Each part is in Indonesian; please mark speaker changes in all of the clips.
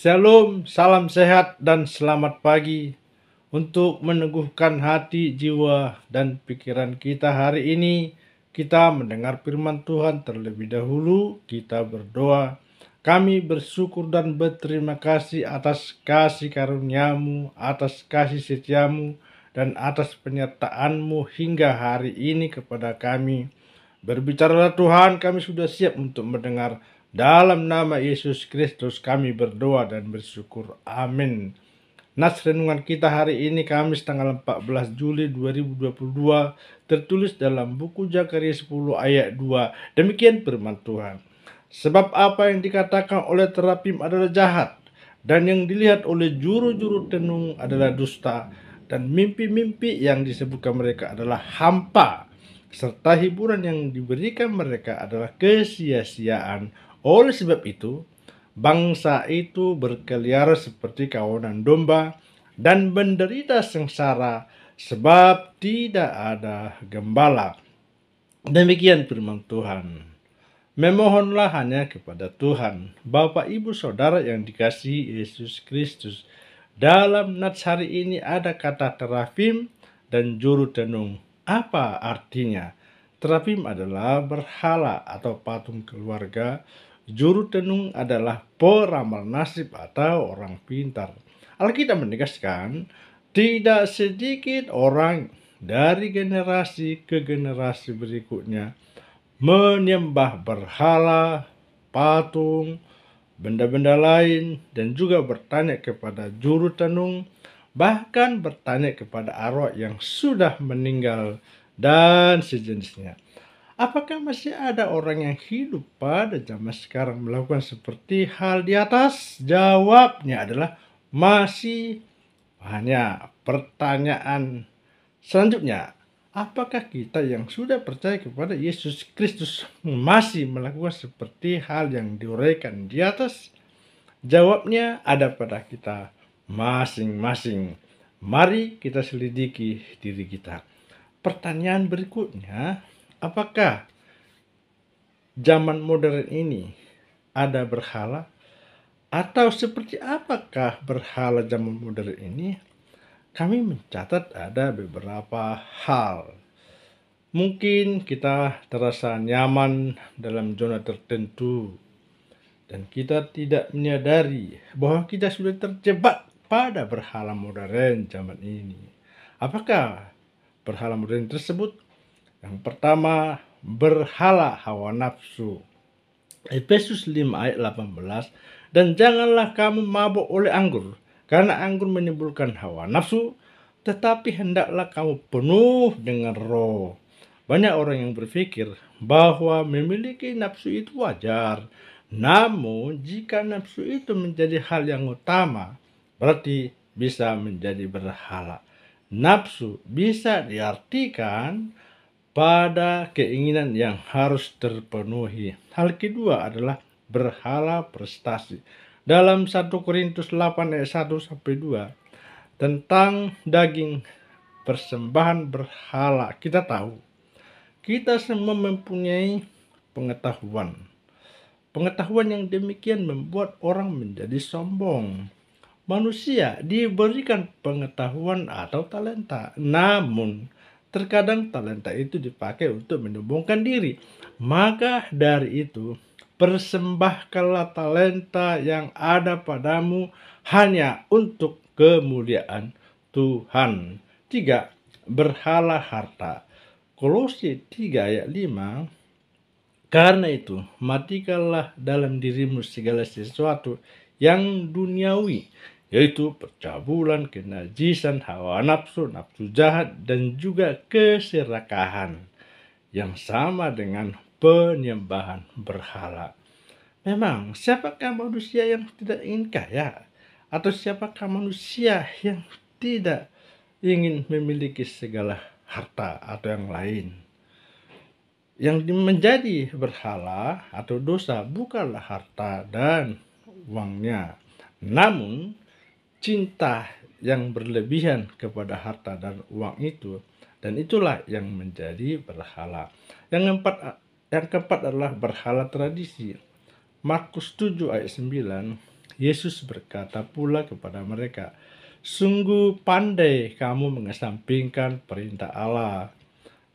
Speaker 1: Shalom, salam sehat dan selamat pagi. Untuk meneguhkan hati, jiwa, dan pikiran kita hari ini, kita mendengar firman Tuhan terlebih dahulu. Kita berdoa. Kami bersyukur dan berterima kasih atas kasih karunia-Mu, atas kasih setiamu, dan atas penyertaan-Mu hingga hari ini kepada kami. Berbicaralah Tuhan, kami sudah siap untuk mendengar. Dalam nama Yesus Kristus kami berdoa dan bersyukur. Amin. Nas renungan kita hari ini Kamis tanggal 14 Juli 2022 tertulis dalam buku Zakaria 10 ayat 2. Demikian firman Tuhan. Sebab apa yang dikatakan oleh terapim adalah jahat, dan yang dilihat oleh juru-juru tenung adalah dusta, dan mimpi-mimpi yang disebutkan mereka adalah hampa, serta hiburan yang diberikan mereka adalah kesia-siaan. Oleh sebab itu, bangsa itu berkeliaran seperti kawanan domba dan menderita sengsara sebab tidak ada gembala. Demikian firman Tuhan. Memohonlah hanya kepada Tuhan. Bapak, Ibu, Saudara yang dikasihi Yesus Kristus. Dalam nats hari ini ada kata terafim dan juru tenung. Apa artinya? Terafim adalah berhala atau patung keluarga. Juru tenung adalah peramal nasib atau orang pintar. Alkitab menegaskan, tidak sedikit orang dari generasi ke generasi berikutnya menyembah berhala, patung, benda-benda lain, dan juga bertanya kepada juru tenung, bahkan bertanya kepada arwah yang sudah meninggal dan sejenisnya. Apakah masih ada orang yang hidup pada zaman sekarang melakukan seperti hal di atas? Jawabnya adalah masih banyak. Pertanyaan selanjutnya, apakah kita yang sudah percaya kepada Yesus Kristus masih melakukan seperti hal yang diuraikan di atas? Jawabnya ada pada kita masing-masing. Mari kita selidiki diri kita. Pertanyaan berikutnya, apakah zaman modern ini ada berhala? Atau seperti apakah berhala zaman modern ini? Kami mencatat ada beberapa hal. Mungkin kita terasa nyaman dalam zona tertentu, dan kita tidak menyadari bahwa kita sudah terjebak pada berhala modern zaman ini. Apakah berhala modern tersebut? Yang pertama, berhala hawa nafsu. Efesus 5 ayat 18, dan janganlah kamu mabuk oleh anggur, karena anggur menimbulkan hawa nafsu, tetapi hendaklah kamu penuh dengan roh. Banyak orang yang berpikir bahwa memiliki nafsu itu wajar. Namun, jika nafsu itu menjadi hal yang utama, berarti bisa menjadi berhala. Nafsu bisa diartikan pada keinginan yang harus terpenuhi. Hal kedua adalah berhala prestasi. Dalam 1 Korintus 8 ayat 1-2 tentang daging persembahan berhala, kita tahu kita semua mempunyai pengetahuan. Pengetahuan yang demikian membuat orang menjadi sombong. Manusia diberikan pengetahuan atau talenta, namun terkadang talenta itu dipakai untuk menyombongkan diri. Maka dari itu, persembahkanlah talenta yang ada padamu hanya untuk kemuliaan Tuhan. 3. Berhala harta. Kolose 3 ayat 5. Karena itu, matikanlah dalam dirimu segala sesuatu yang duniawi, yaitu percabulan, kenajisan, hawa nafsu, nafsu jahat, dan juga keserakahan, yang sama dengan penyembahan berhala. Memang, siapakah manusia yang tidak ingin kaya? Atau siapakah manusia yang tidak ingin memiliki segala harta atau yang lain? Yang menjadi berhala atau dosa bukanlah harta dan uangnya, namun cinta yang berlebihan kepada harta dan uang itu, dan itulah yang menjadi berhala. Yang keempat adalah berhala tradisi. Markus 7 ayat 9, Yesus berkata pula kepada mereka, "Sungguh pandai kamu mengesampingkan perintah Allah,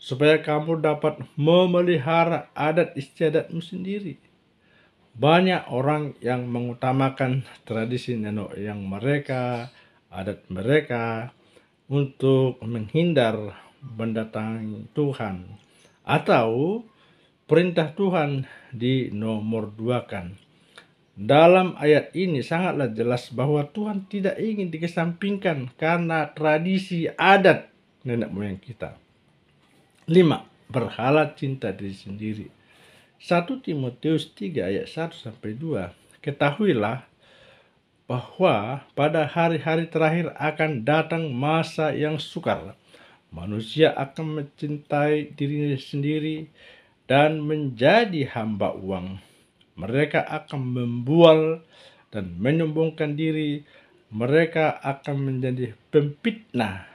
Speaker 1: supaya kamu dapat memelihara adat istiadatmu sendiri." Banyak orang yang mengutamakan tradisi nenek moyang mereka, adat mereka, untuk menghindar mendatangi Tuhan, atau perintah Tuhan dinomorduakan. Dalam ayat ini sangatlah jelas bahwa Tuhan tidak ingin dikesampingkan karena tradisi adat nenek moyang kita. 5. Berhala cinta diri sendiri. 1 Timotius 3 ayat 1-2. Ketahuilah bahwa pada hari-hari terakhir akan datang masa yang sukar. Manusia akan mencintai dirinya sendiri dan menjadi hamba uang. Mereka akan membual dan menyombongkan diri. Mereka akan menjadi pemfitnah.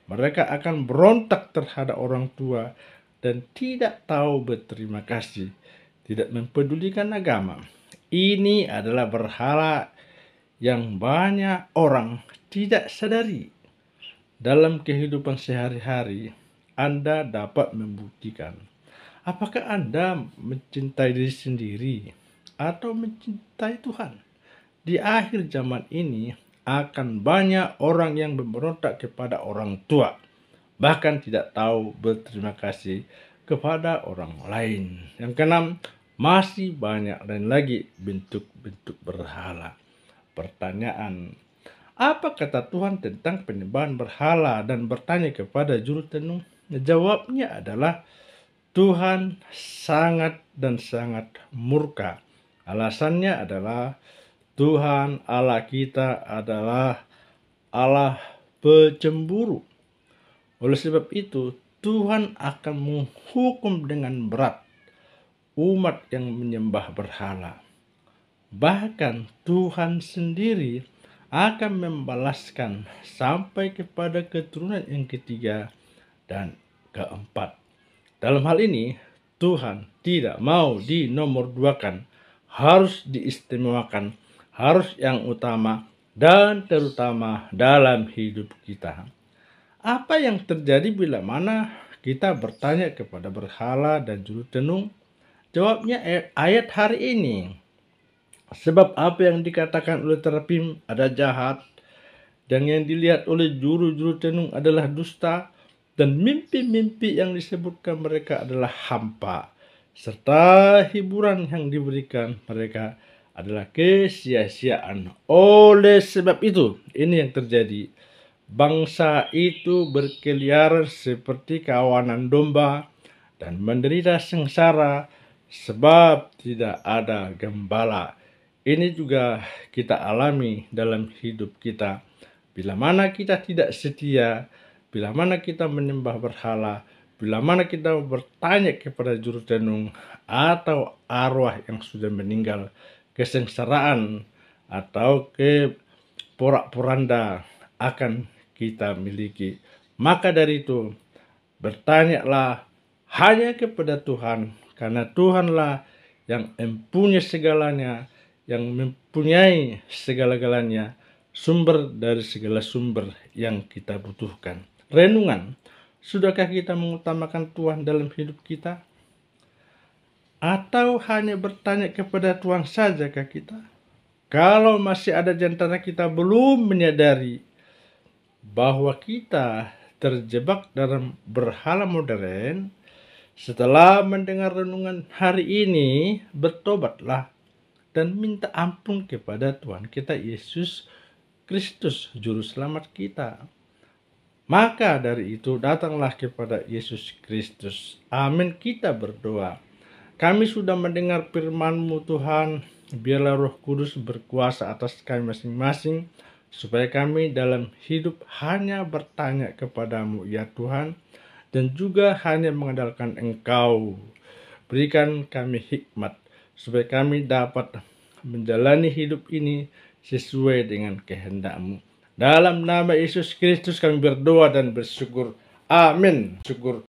Speaker 1: Mereka akan berontak terhadap orang tua dan tidak tahu berterima kasih, tidak mempedulikan agama. Ini adalah berhala yang banyak orang tidak sadari. Dalam kehidupan sehari-hari, Anda dapat membuktikan apakah Anda mencintai diri sendiri atau mencintai Tuhan. Di akhir zaman ini akan banyak orang yang memberontak kepada orang tua, bahkan tidak tahu berterima kasih kepada orang lain. Yang keenam, masih banyak lain lagi bentuk-bentuk berhala. Pertanyaan, apa kata Tuhan tentang penyembahan berhala dan bertanya kepada juru tenung? Jawabnya adalah Tuhan sangat dan sangat murka. Alasannya adalah Tuhan Allah kita adalah Allah pecemburu. Oleh sebab itu, Tuhan akan menghukum dengan berat umat yang menyembah berhala. Bahkan Tuhan sendiri akan membalaskan sampai kepada keturunan yang ketiga dan keempat. Dalam hal ini, Tuhan tidak mau dinomorduakan, harus diistimewakan, harus yang utama dan terutama dalam hidup kita. Apa yang terjadi bila mana kita bertanya kepada berhala dan juru tenung? Jawabnya ayat hari ini. Sebab apa yang dikatakan oleh terapim ada jahat, dan yang dilihat oleh juru-juru tenung adalah dusta, dan mimpi-mimpi yang disebutkan mereka adalah hampa, serta hiburan yang diberikan mereka adalah kesia-siaan. Oleh sebab itu, ini yang terjadi. Bangsa itu berkeliaran seperti kawanan domba dan menderita sengsara sebab tidak ada gembala. Ini juga kita alami dalam hidup kita. Bila mana kita tidak setia, bila mana kita menyembah berhala, bila mana kita bertanya kepada juru tenung atau arwah yang sudah meninggal, kesengsaraan atau keporak-poranda akan kita miliki. Maka dari itu, bertanyalah hanya kepada Tuhan, karena Tuhanlah yang mempunyai segalanya, yang mempunyai segala-galanya, sumber dari segala sumber yang kita butuhkan. Renungan, sudahkah kita mengutamakan Tuhan dalam hidup kita? Atau hanya bertanya kepada Tuhan sajakah kita? Kalau masih ada di antara kita belum menyadari bahwa kita terjebak dalam berhala modern, setelah mendengar renungan hari ini, bertobatlah dan minta ampun kepada Tuhan kita Yesus Kristus, Juru Selamat kita. Maka dari itu datanglah kepada Yesus Kristus. Amin. Kita berdoa. Kami sudah mendengar firman-Mu Tuhan. Biarlah Roh Kudus berkuasa atas kami masing-masing, supaya kami dalam hidup hanya bertanya kepada-Mu ya Tuhan, dan juga hanya mengandalkan Engkau. Berikan kami hikmat, supaya kami dapat menjalani hidup ini sesuai dengan kehendak-Mu. Dalam nama Yesus Kristus kami berdoa dan bersyukur. Amin. Syukur.